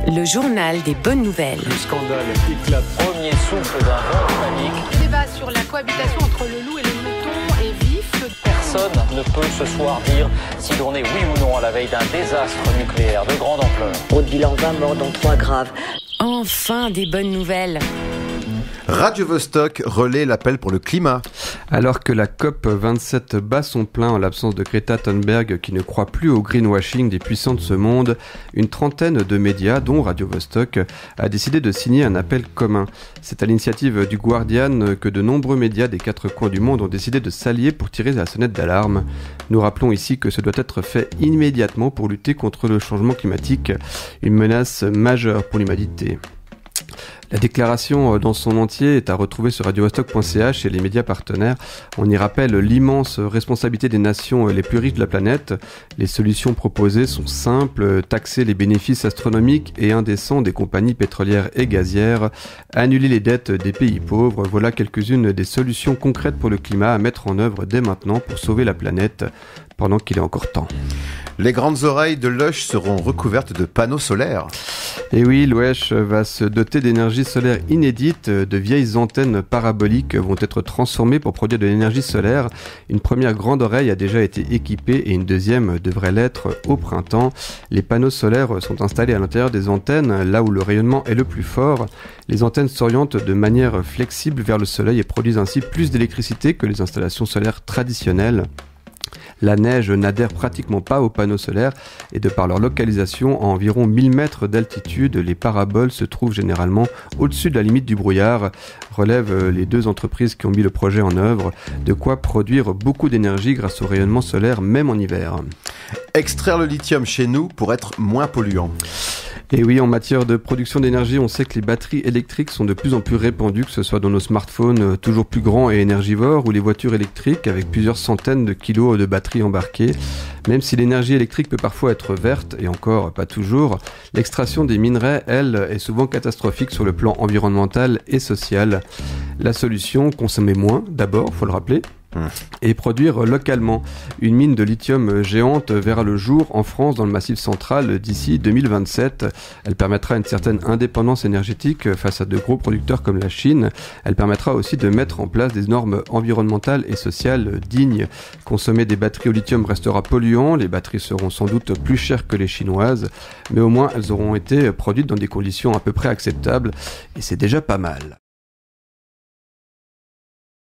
Le journal des bonnes nouvelles. Le scandale éclate. Premier souffle d'un vent de panique. Le débat sur la cohabitation entre le loup et le mouton est vif. Personne ne peut ce soir dire si l'on est oui ou non à la veille d'un désastre nucléaire de grande ampleur. Au bilan 20 morts dont 3 graves. Enfin des bonnes nouvelles. Radio Vostok relaie l'appel pour le climat. Alors que la COP27 bat son plein en l'absence de Greta Thunberg qui ne croit plus au greenwashing des puissants de ce monde, une trentaine de médias, dont Radio Vostok, a décidé de signer un appel commun. C'est à l'initiative du Guardian que de nombreux médias des 4 coins du monde ont décidé de s'allier pour tirer la sonnette d'alarme. Nous rappelons ici que ce doit être fait immédiatement pour lutter contre le changement climatique, une menace majeure pour l'humanité. La déclaration dans son entier est à retrouver sur radiovostok.ch et les médias partenaires. On y rappelle l'immense responsabilité des nations les plus riches de la planète. Les solutions proposées sont simples: taxer les bénéfices astronomiques et indécents des compagnies pétrolières et gazières, annuler les dettes des pays pauvres. Voilà quelques-unes des solutions concrètes pour le climat à mettre en œuvre dès maintenant pour sauver la planète, pendant qu'il est encore temps. Les grandes oreilles de Lush seront recouvertes de panneaux solaires. Et oui, Lush va se doter d'énergie solaire inédite. De vieilles antennes paraboliques vont être transformées pour produire de l'énergie solaire. Une première grande oreille a déjà été équipée et une deuxième devrait l'être au printemps. Les panneaux solaires sont installés à l'intérieur des antennes, là où le rayonnement est le plus fort. Les antennes s'orientent de manière flexible vers le soleil et produisent ainsi plus d'électricité que les installations solaires traditionnelles. La neige n'adhère pratiquement pas aux panneaux solaires et de par leur localisation à environ 1000 mètres d'altitude, les paraboles se trouvent généralement au-dessus de la limite du brouillard, relèvent les 2 entreprises qui ont mis le projet en œuvre, de quoi produire beaucoup d'énergie grâce au rayonnement solaire même en hiver. Extraire le lithium chez nous pour être moins polluant. Et oui, en matière de production d'énergie, on sait que les batteries électriques sont de plus en plus répandues, que ce soit dans nos smartphones toujours plus grands et énergivores ou les voitures électriques avec plusieurs centaines de kilos de batteries embarquées. Même si l'énergie électrique peut parfois être verte, et encore pas toujours, l'extraction des minerais, elle, est souvent catastrophique sur le plan environnemental et social. La solution, consommer moins, d'abord, faut le rappeler, et produire localement. Une mine de lithium géante verra le jour en France dans le Massif central d'ici 2027. Elle permettra une certaine indépendance énergétique face à de gros producteurs comme la Chine. Elle permettra aussi de mettre en place des normes environnementales et sociales dignes. Consommer des batteries au lithium restera polluant, les batteries seront sans doute plus chères que les chinoises, mais au moins elles auront été produites dans des conditions à peu près acceptables et c'est déjà pas mal.